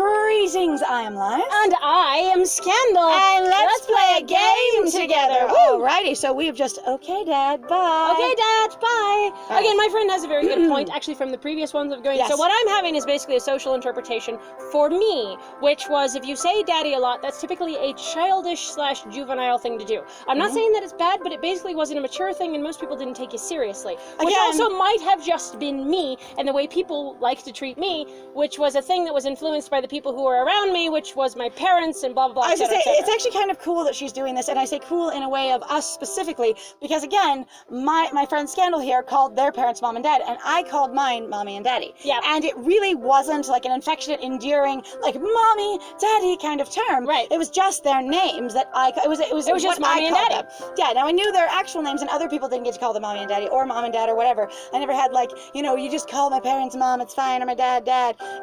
Greetings, I am Live. And I am Scandal. And let's play a game together. Woo! Alrighty, so we have just, okay, Dad, bye. Okay, Dad, bye. Right. Again, my friend has a very good point, actually, from the previous ones of going, Yes. so what I'm having is basically a social interpretation for me, which was, if you say daddy a lot, that's typically a childish/juvenile thing to do. I'm not saying that it's bad, but it basically wasn't a mature thing, and most people didn't take you seriously. Which Again- also might have just been me, and the way people like to treat me, which was a thing that was influenced by the people who were around me, which was my parents, and blah, blah, blah, I was gonna et say, cetera, et it's actually kind of cool that she's doing this, and I say cool in a way of us specifically, because again, my friend Scandal here called their parents mom and dad, and I called mine mommy and daddy. Yeah. And it really wasn't like an affectionate, endearing, like mommy, daddy kind of term. Right. It was just their names that it was just what mommy I and called daddy. them. Yeah, now I knew their actual names, and other people didn't get to call them mommy and daddy, or mom and dad, or whatever. I never had like, you just call my parents mom, it's fine, or my dad.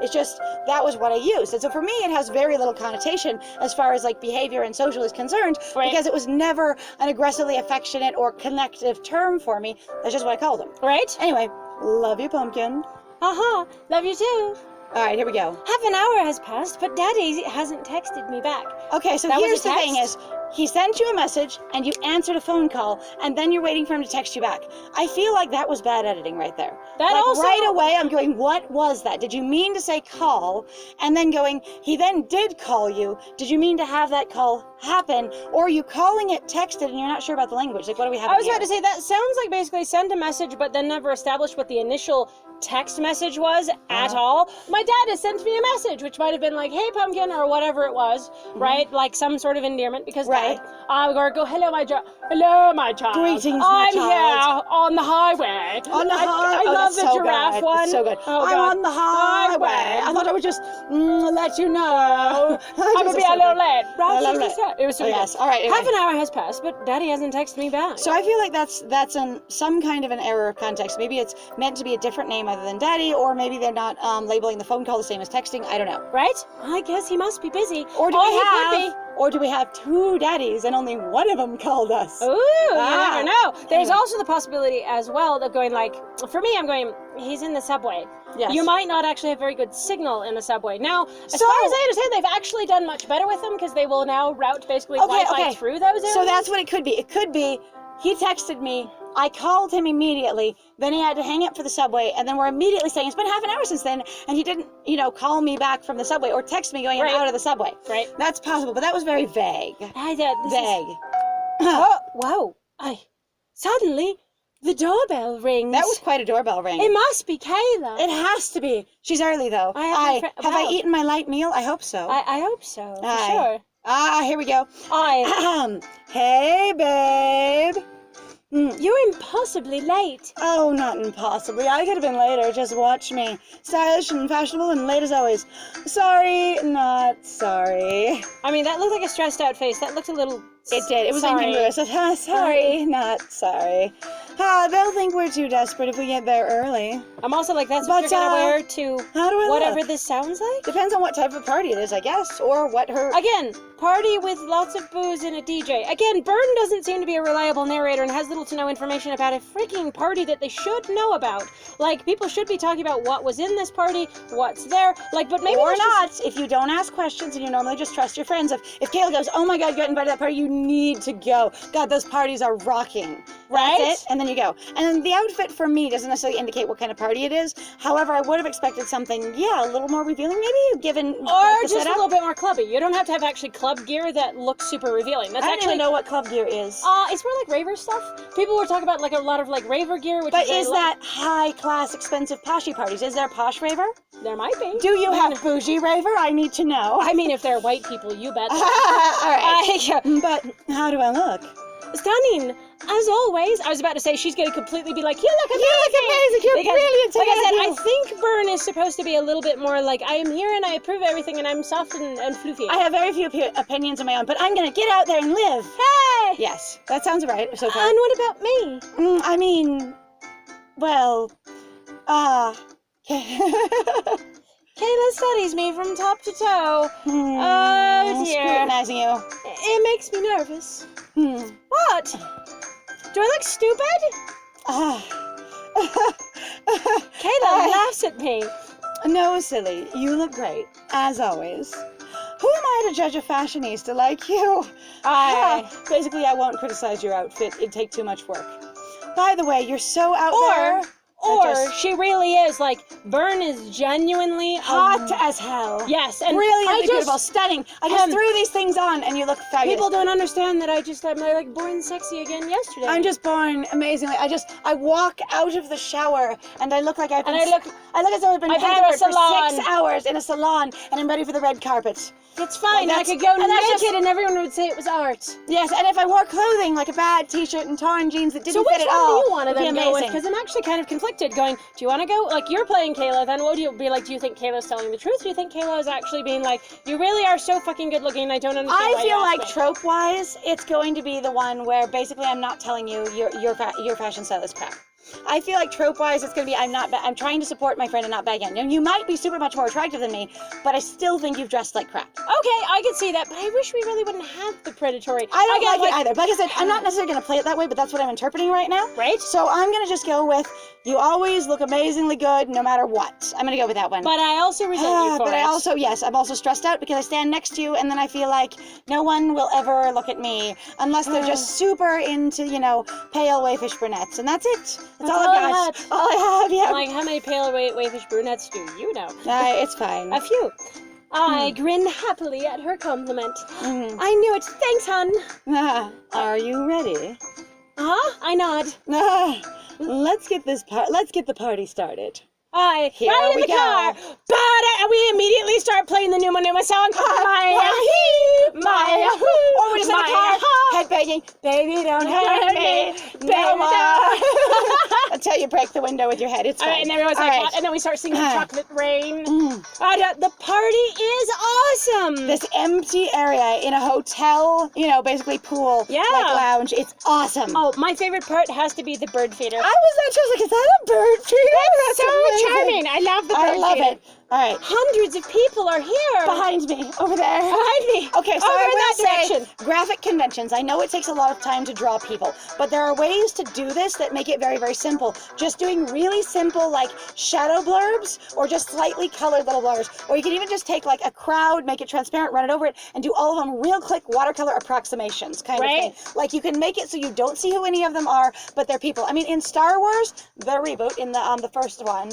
It's just, that was what I used. And so for me, it has very little connotation as far as like behavior and social is concerned, Right. because it was never an aggressively affectionate or connective term for me. That's just what I called them. Right? Anyway, love you, pumpkin. Uh-huh. Love you too. All right, here we go. Half an hour has passed, but Daddy hasn't texted me back. Okay, so That was here's a the thing text? is, he sent you a message and you answered a phone call, and then you're waiting for him to text you back. I feel like that was bad editing right there. That like also- right away, I'm going, what was that? Did you mean to say call? And then going, he then did call you. Did you mean to have that call happen? Or are you calling it texted and you're not sure about the language? Like, what do we have I was here? about to say, that sounds like basically send a message, but then never established what the initial text message was at all. My dad has sent me a message, which might have been like, hey, pumpkin, or whatever it was, right? Like some sort of endearment, because Right. or go, hello, my child. Greetings, my I'm child. here on the highway. On the I highway. love the so giraffe good. one. It's so good. Oh, I'm God. on the highway. I thought I would just let you know. I would be a little late. A little late. It was so Oh, good. yes. All right. Half Anyway. an hour has passed, but Daddy hasn't texted me back. So I feel like that's some kind of an error of context. Maybe it's meant to be a different name other than daddy, or maybe they're not labeling the phone call the same as texting. I don't know. Right? I guess he must be busy. Or do he could we have two daddies and only one of them called us? Ooh, you Ah. never know. There's Anyway. also the possibility as well of going like, for me, I'm going, he's in the subway. Yes. You might not actually have very good signal in the subway. Now, as So- far as I understand, they've actually done much better with them, because they will now route basically Wi-Fi through those areas. So that's what it could be. It could be he texted me, I called him immediately, then he had to hang up for the subway, and then we're immediately saying it's been half an hour since then, and he didn't, call me back from the subway or text me going, I'm Right. out of the subway. Right. That's possible, but that was very vague. Vague. Oh, wow. Suddenly, the doorbell rings. That was quite a doorbell ring. It must be Kayla. It has to be. She's early though. I Have I wow. eaten my light meal? I hope so. I hope so, for Aye. sure. Here we go. I... Hey, babe. You're impossibly late. Oh, not impossibly. I could have been later. Just watch me. Stylish and fashionable and late as always. Sorry, not sorry. I mean, that looked like a stressed out face. That looked a little... It did. It was sorry. incongruous. Sorry, not sorry. They'll think we're too desperate if we get there early. I'm also like, that's what But, you're gonna wear to How do I whatever look? this sounds like? Depends on what type of party it is, I guess, or what her... Again, party with lots of booze and a DJ. Again, Burton doesn't seem to be a reliable narrator and has little to no information about a freaking party that they should know about. Like, people should be talking about what was in this party, what's there, like, but maybe or let's not, just- if you don't ask questions and you normally just trust your friends. If Kayla goes, oh my God, you got invited to that party, you need to go. God, those parties are rocking. Right? That's it, and then you go. And then the outfit for me doesn't necessarily indicate what kind of party it is. However, I would have expected something, a little more revealing, maybe, given Or like, the just setup. a little bit more clubby. You don't have to have actually club gear that looks super revealing. That's I don't actually even know what club gear is. It's more like raver stuff. People were talking about like a lot of like raver gear, which But is is that high-class, expensive poshy parties? Is there posh raver? there might be. Do you have bougie raver? I need to know. I mean, if they're white people, you bet. All right. I, But how do I look? stunning, as always. I was about to say she's going to completely be like, you look amazing. You look amazing. You're Because, brilliant. like I said, Thank I you. think Byrne is supposed to be a little bit more like, I am here and I approve everything and I'm soft and floofy. I have very few opinions of my own, but I'm gonna get out there and live. Hey! Yes, that sounds right so far. And what about me? I mean, well, Kayla studies me from top to toe. oh dear. Scrutinizing you. It makes me nervous. Hmm. What? Do I look stupid? Ah. Kayla laughs at me. No, silly. You look great, as always. Who am I to judge a fashionista like you? Basically, I won't criticize your outfit. It'd take too much work. By the way, you're so out there. Or she really is, like, Vern is genuinely Hot as hell. Yes, and brilliantly beautiful, stunning. I just threw these things on and you look fabulous. People don't understand that I'm like born sexy again yesterday. I'm just born amazingly. I walk out of the shower and I look like I look as though I've been pampered for 6 hours in a salon and I'm ready for the red carpet. It's fine. Like I could go naked and everyone would say it was art. Yes, and if I wore clothing like a bad t-shirt and torn jeans that didn't fit at all, so which one do you want to then go with? amazing. Because I'm actually kind of conflicted going, do you want to go, like you're playing Kayla, then what do you be like, do you think Kayla's telling the truth? Do you think Kayla is actually being like, you really are so fucking good looking, I don't understand why I feel like me. trope-wise, it's going to be the one where basically I'm not telling you your fashion style is crap. I feel like trope-wise, it's going to be I'm trying to support my friend and not bag in. And you might be super much more attractive than me, but I still think you've dressed like crap. Okay, I could see that, but I wish we really wouldn't have the predatory. I don't like it either. Like I said, I'm not necessarily going to play it that way, but that's what I'm interpreting right now. Right. So I'm going to just go with, you always look amazingly good no matter what. I'm going to go with that one. But I also resent you for it. I'm also stressed out because I stand next to you and then I feel like no one will ever look at me unless they're just super into, pale wayfish brunettes. And that's it. That's all I've got. All I have, yeah. Like, how many pale wayfish brunettes do you know? It's fine. A few. I grin happily at her compliment. Mm. I knew it. Thanks, hon. Are you ready? I nod. Let's get the party started. Here right in the car. And we immediately start playing the Numa Numa song. Or we're just in the car, headbanging. Baby, don't hurt me. No more. Until you break the window with your head. It's fine. All right, and everyone's like, and then we start singing Chocolate Rain. The party is awesome. This empty area in a hotel, basically pool, like lounge. It's awesome. Oh, my favorite part has to be the bird feeder. I was like, is that a bird feeder? That's so charming. I love the bird feeder. I love it. All right. Hundreds of people are here. Behind me. Over there. Behind me. Okay, so over I will that say, direction. graphic conventions, I know it takes a lot of time to draw people, but there are ways to do this that make it very, very simple. Just doing really simple, like, shadow blurbs, or just slightly colored little blurbs. Or you can even just take, like, a crowd, make it transparent, run it over it, and do all of them real quick watercolor approximations kind of thing. Like, you can make it so you don't see who any of them are, but they're people. I mean, in Star Wars, the reboot, in the first one,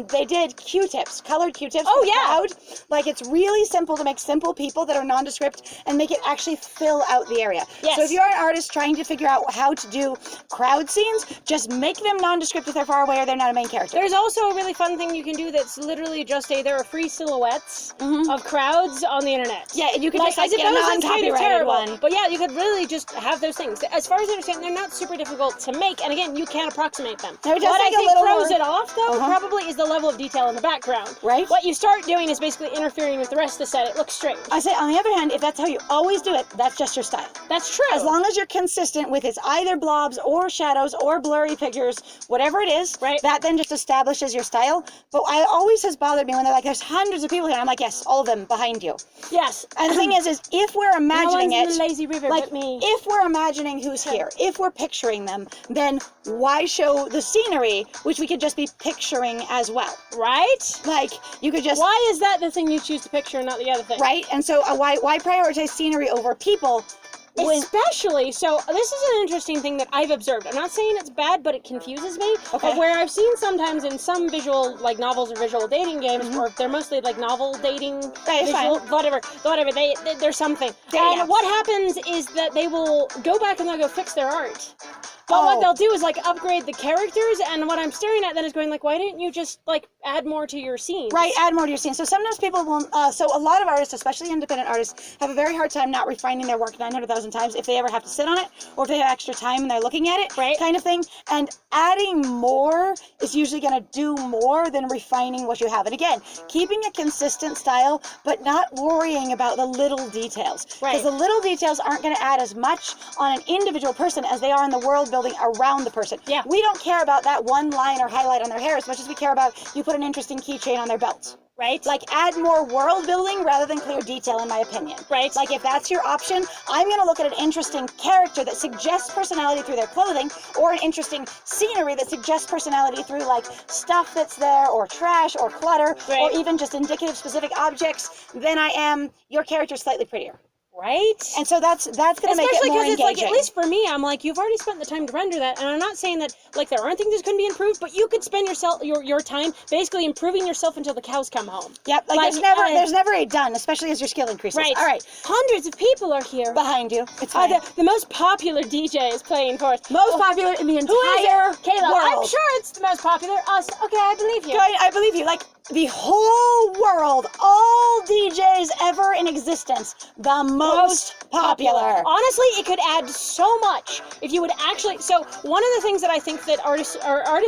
they did Q-tips, colored Q-tips. Oh, yeah. Crowd. Like, it's really simple to make simple people that are nondescript and make it actually fill out the area. Yes. So if you're an artist trying to figure out how to do crowd scenes, just make them nondescript if they're far away or they're not a main character. There's also a really fun thing you can do that's literally just there are free silhouettes of crowds on the internet. Yeah, you could like, just get a non-copyrighted one. But yeah, you could really just have those things. As far as I understand, they're not super difficult to make, and again, you can approximate them. What I think throws it off, though, probably is the level of detail in the background. Right. What you start doing is basically interfering with the rest of the set. It looks strange. I say, on the other hand, if that's how you always do it, that's just your style. That's true. As long as you're consistent with it's either blobs or shadows or blurry pictures, whatever it is, that then just establishes your style. But it always has bothered me when they're like, there's hundreds of people here. I'm like, yes, all of them behind you. Yes. And the thing is if we're imagining in the lazy river like, but me. if we're imagining who's here, if we're picturing them, then why show the scenery, which we could just be picturing as well? Right? Like, you could just... Why is that the thing you choose to picture and not the other thing? Right? And so why prioritize scenery over people? Especially, so this is an interesting thing that I've observed. I'm not saying it's bad, but it confuses me. Okay. Of where I've seen sometimes in some visual, like novels or visual dating games, or if they're mostly like novel dating, visual, whatever, there's something. And what happens is that they will go back and they'll go fix their art. But what they'll do is like upgrade the characters, and what I'm staring at then is going like, why didn't you just like add more to your scenes? Right, add more to your scenes. So sometimes people will, so a lot of artists, especially independent artists, have a very hard time not refining their work 900,000 times if they ever have to sit on it, or if they have extra time and they're looking at it, kind of thing. And adding more is usually going to do more than refining what you have. And again, keeping a consistent style, but not worrying about the little details. Because the little details aren't going to add as much on an individual person as they are in the world building around the person. Yeah. We don't care about that one line or highlight on their hair as much as we care about you put an interesting keychain on their belt. Right. Like, add more world building rather than clear detail, in my opinion. Right. Like, if that's your option, I'm going to look at an interesting character that suggests personality through their clothing, or an interesting scenery that suggests personality through, like, stuff that's there, or trash, or clutter, Right. or even just indicative specific objects, then I am your character's slightly prettier. Right? And so that's going to make it Especially more because engaging. it's like, at least for me, I'm like, you've already spent the time to render that, and I'm not saying that, like, there aren't things that can be improved, but you could spend your time basically improving yourself until the cows come home. Yep, like there's never a done, especially as your skill increases. Right. All right. Hundreds of people are here. Behind you. It's fine. The most popular DJ is playing for us. Most popular in the entire Who is it? Kayla, world. I'm sure it's the most popular. Us. Okay, I believe you. I believe you. Like, the whole world, all DJs ever in existence, the most popular. Honestly, it could add so much if you would actually. So one of the things that I think that artists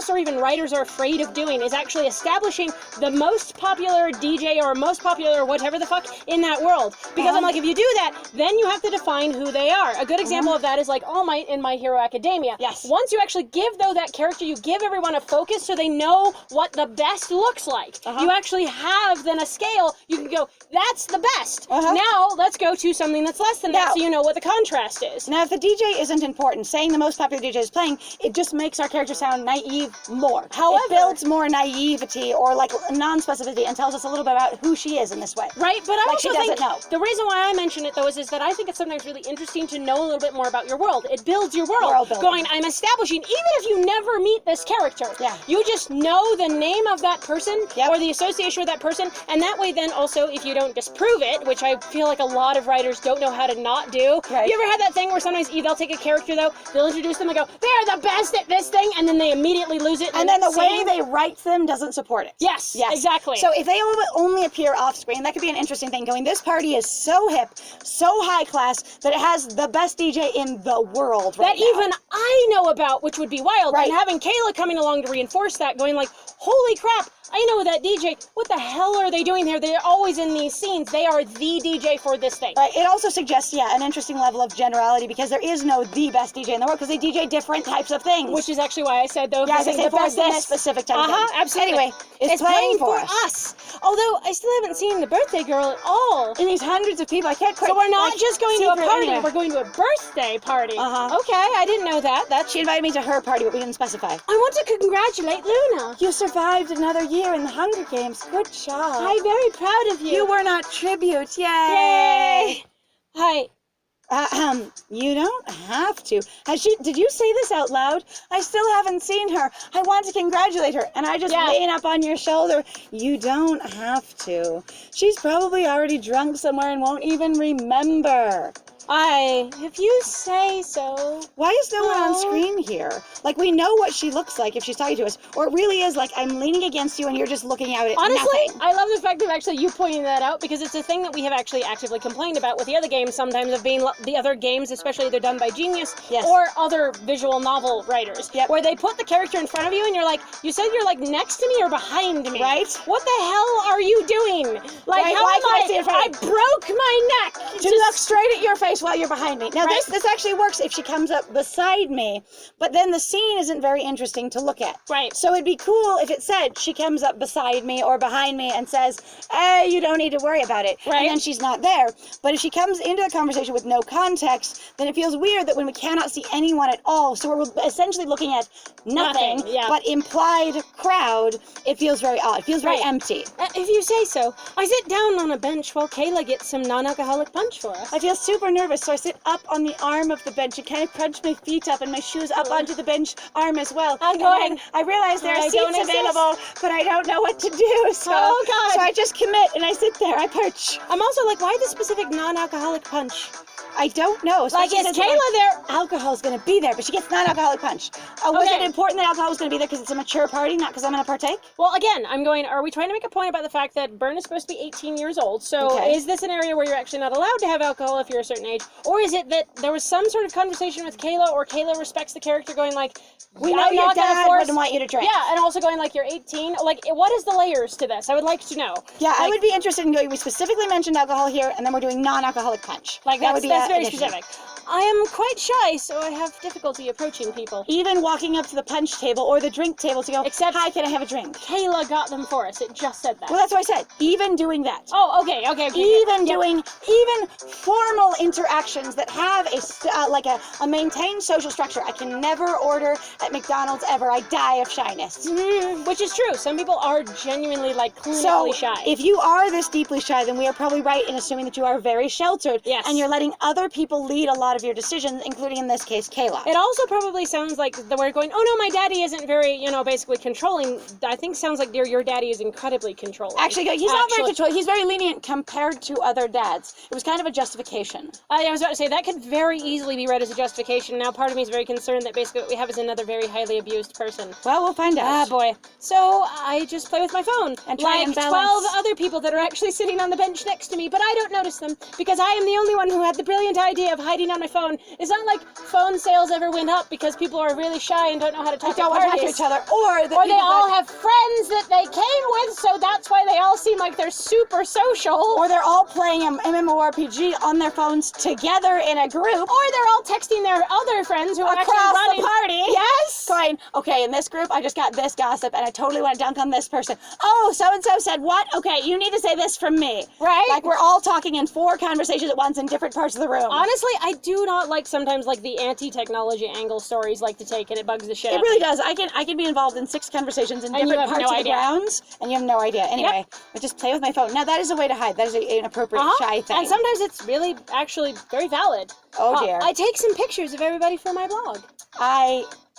or even writers are afraid of doing is actually establishing the most popular DJ or most popular whatever the fuck in that world. Because I'm like, if you do that, then you have to define who they are. A good example of that is like All Might in My Hero Academia. Yes. Once you actually give that character, you give everyone a focus so they know what the best looks like. You actually have then a scale. You can go, that's the best. Now let's go to something that's less than that, so you know what the contrast is. Now, if the DJ isn't important, saying the most popular DJ is playing, it just makes our character sound naive more. However, it builds more naivety or like non-specificity and tells us a little bit about who she is in this way. Right, but I like also she doesn't think know. the reason why I mention it though is that I think it's sometimes really interesting to know a little bit more about your world. It builds your world. Going, I'm establishing, even if you never meet this character, you just know the name of that person or the association with that person, and that way then also if you don't disprove it, which I feel like a lot of writers don't know how to not do. Right. You ever had that thing where sometimes they'll take a character though, they'll introduce them and go, they're the best at this thing, and then they immediately lose it. And then the way they write them doesn't support it. Yes, exactly. So if they only appear off screen, that could be an interesting thing, going, this party is so hip, so high class, that it has the best DJ in the world right that now. even I know about, which would be wild. Right. And having Kayla coming along to reinforce that, going like, holy crap, I know that DJ, what the hell are they doing here? They're always in these scenes. They are the DJ for this thing. Right. It also suggests, an interesting level of generality, because there is no the best DJ in the world, because they DJ different types of things. Which is actually why I said, though, I said for this specific type of thing. Absolutely. Anyway, it's playing for us. Although, I still haven't seen the birthday girl at all. And these hundreds of people, I can't quite... So we're not just going to a party, anyway. we're going to a birthday party. Okay, I didn't know that. She invited me to her party, but we didn't specify. I want to congratulate Luna. You survived another year in the Hunger Games. Good job. I'm very proud of you. You were not tribute. Yay! Yay! Hi. You don't have to. Did you say this out loud? I still haven't seen her. I want to congratulate her. And I just lean up on your shoulder. You don't have to. She's probably already drunk somewhere and won't even remember. If you say so. Why is no one on screen here? Like, we know what she looks like if she's talking to us. Or it really is like, I'm leaning against you and you're just looking out at Honestly, nothing. I love the fact of actually you pointing that out, because it's a thing that we have actually actively complained about with the other games sometimes, of being the other games, especially they're done by Genius or other visual novel writers, where they put the character in front of you and you're like, you said you're like next to me or behind me. Right. What the hell are you doing? Like, right? how Why am can I see in front I of you? broke my neck. To look straight at your face while you're behind me. Now this actually works if she comes up beside me, but then the scene isn't very interesting to look at. Right. So it'd be cool if it said she comes up beside me or behind me and says, hey, you don't need to worry about it. Right. And then she's not there. But if she comes into the conversation with no context, then it feels weird that when we cannot see anyone at all, so we're essentially looking at nothing. But implied crowd, it feels very odd. It feels very empty. If you say so. I sit down on a bench while Kayla gets some non-alcoholic punch for us. I feel super nervous, so I sit up on the arm of the bench and kind of crunch my feet up and my shoes up onto the bench arm as well. I'm going. And I realize there are I don't seats available, but I don't know what to do. So, so I just commit and I sit there. I perch. I'm also like, why the specific non-alcoholic punch? I don't know. Like, is Kayla there? Alcohol's going to be there, but she gets non-alcoholic punch. Was it important that alcohol was going to be there because it's a mature party, not because I'm going to partake? Well, again, I'm going, are we trying to make a point about the fact that Byrne is supposed to be 18 years old? So is this an area where you're actually not allowed to have alcohol if you're a certain age? Or is it that there was some sort of conversation with Kayla, or Kayla respects the character going like, We know I'm your not gonna dad force... wouldn't want you to drink. Yeah, and also going like, you're 18. Like, what is the layers to this? I would like to know. Yeah, I Like, would be interested in doing, we specifically mentioned alcohol here, and then we're doing non-alcoholic punch. Like, that would be that's very additional. specific. I am quite shy, so I have difficulty approaching people. Even walking up to the punch table or the drink table to go, Except- hi, can I have a drink? Kayla got them for us. It just said that. Well, that's what I said. Even doing that. Oh, okay. Even Yeah. doing formal interactions that have a maintained social structure. I can never order at McDonald's ever. I die of shyness. Which is true. Some people are genuinely, like, clinically So, shy. if you are this deeply shy, then we are probably right in assuming that you are very sheltered. Yes. And you're letting other people lead a lot of your decisions, including in this case, Kayla. It also probably sounds like the word going, oh no, my daddy isn't very, basically controlling. I think sounds like, dear, your daddy is incredibly controlling. Actually, he's not very controlling. He's very lenient compared to other dads. It was kind of a justification. I was about to say, that could very easily be read as a justification. Now, part of me is very concerned that basically what we have is another very highly abused person. Well, we'll find out. Ah, boy. So, I just play with my phone. And try like and 12 balance. other people that are actually sitting on the bench next to me, but I don't notice them, because I am the only one who had the brilliant idea of hiding on my phone. It's not like phone sales ever went up because people are really shy and don't know how to talk Don't want to talk to parties. each other, or that Or they people all got- have friends that they came with, so that's why they all seem like they're super social. or they're all playing an MMORPG on their phones together in a group. Or they're all texting their other friends who are actually Across running. the party. Yes. Going, okay, in this group, I just got this gossip, and I totally want to dunk on this person. Oh, so-and-so said what? Okay, you need to say this from me. Right? Like, we're all talking in 4 conversations at once in different parts of the room. Honestly, I do not like sometimes like the anti-technology angle stories like to take, and it bugs the shit It out really of me. does. I can be involved in 6 conversations in And you different have parts no of the idea. grounds, and you have no idea. Anyway, I just play with my phone. Now, that is a way to hide. That is an appropriate shy thing. And sometimes it's really actually very valid. Oh, dear. I take some pictures of everybody for my blog.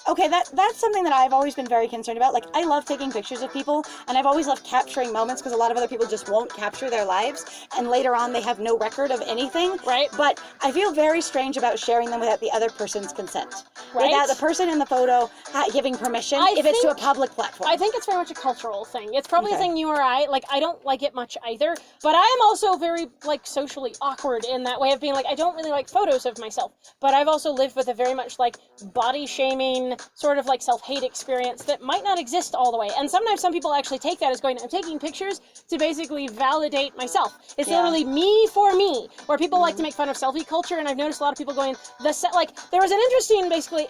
Okay, that's something that I've always been very concerned about. Like, I love taking pictures of people, and I've always loved capturing moments because a lot of other people just won't capture their lives, and later on they have no record of anything. Right. But I feel very strange about sharing them without the other person's consent. Right. Without the person in the photo giving permission I if it's to a think- public platform. I think it's very much a cultural thing. It's probably a Okay. thing you or I don't like it much either. But I am also very like socially awkward in that way of being like, I don't really like photos of myself. But I've also lived with a very much like body shaming sort of like self-hate experience that might not exist all the way. And sometimes some people actually take that as going, I'm taking pictures to basically validate myself. It's Yeah. literally me for me, where people like to make fun of selfie culture. And I've noticed a lot of people going, there was an interesting basically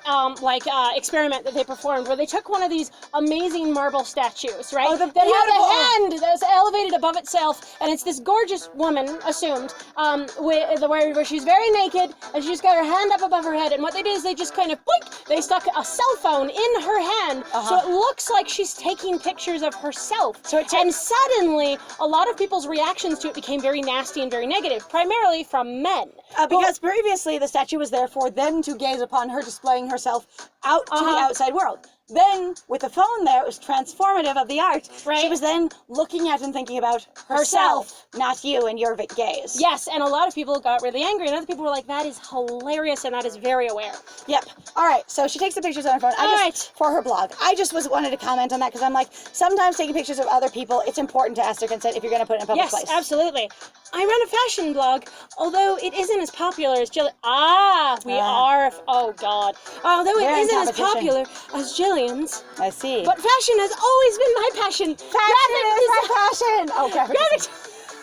experiment that they performed where they took one of these amazing marble statues, right? Oh, the that had beautiful- a hand that was elevated above itself, and it's this gorgeous woman, assumed, where she's very naked, and she just got her hand up above her head, and what they did is they just kind of, boink, they stuck a cell phone in her hand, so it looks like she's taking pictures of herself. And suddenly, a lot of people's reactions to it became very nasty and very negative, primarily from men. Because previously the statue was there for them to gaze upon her displaying herself out to the outside world. Then, with the phone there, it was transformative of the art. Right. She was then looking at and thinking about herself, not you and your gaze. Yes, and a lot of people got really angry, and other people were like, that is hilarious, and that is very aware. Yep. All right, so she takes the pictures on her phone. For her blog. I just wanted to comment on that because I'm like, sometimes taking pictures of other people, it's important to ask their consent if you're going to put it in a public place. Yes, absolutely. I run a fashion blog, although it isn't as popular as Jillian. Oh God. Although it We're in isn't as competition. popular as Jillian's. I see. But fashion has always been my passion. Fashion is my passion! Oh, graphic design.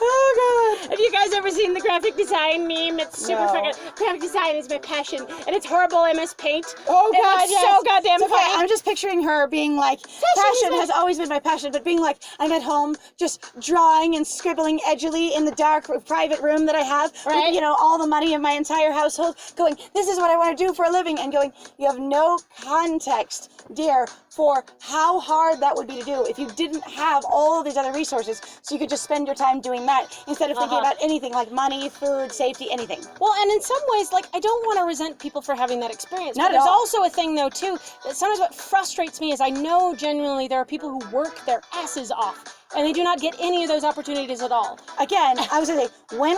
Oh, God. Have you guys ever seen the graphic design meme? It's super No. fucking... Graphic design is my passion, and it's horrible MS Paint. Oh, And God, it's yes. so goddamn It's okay. funny. I'm just picturing her being like, fashion has always been my passion, but being like, I'm at home just drawing and scribbling edgily in the dark private room that I have, Right. with, all the money of my entire household, going, this is what I want to do for a living, and going, you have no context, dear, for how hard that would be to do if you didn't have all of these other resources, so you could just spend your time doing that instead of thinking about anything like money, food, safety, anything. Well, and in some ways, like, I don't want to resent people for having that experience. Not but at there's all. also a thing, though, too, that sometimes what frustrates me is I know genuinely there are people who work their asses off and they do not get any of those opportunities at all. Again, I was gonna say, when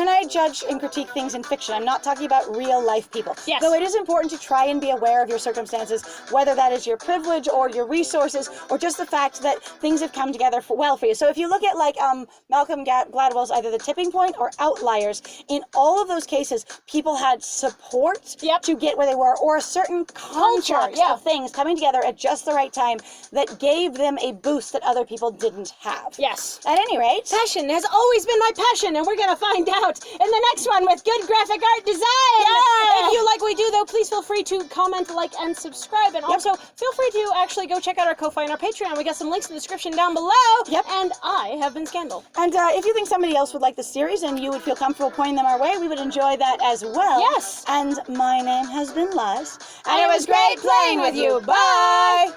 I judge and critique things in fiction, I'm not talking about real life people. Yes. Though it is important to try and be aware of your circumstances, whether that is your privilege or your resources, or just the fact that things have come together well for you. So if you look at like Malcolm Gladwell's either The Tipping Point or Outliers, in all of those cases, people had support to get where they were, or a certain contract of things coming together at just the right time that gave them a boost that other people didn't have. Yes. At any rate, Passion has always been my passion, and we're going to find out in the next one with good graphic art design. Yeah. If you like what we do, though, please feel free to comment, like, and subscribe. And also, feel free to actually go check out our Ko-Fi and our Patreon. We got some links in the description down below. Yep. And I have been Scandal. and if you think somebody else would like the series and you would feel comfortable pointing them our way, we would enjoy that as well. Yes. And my name has been Luz. And it was great playing with you. Bye.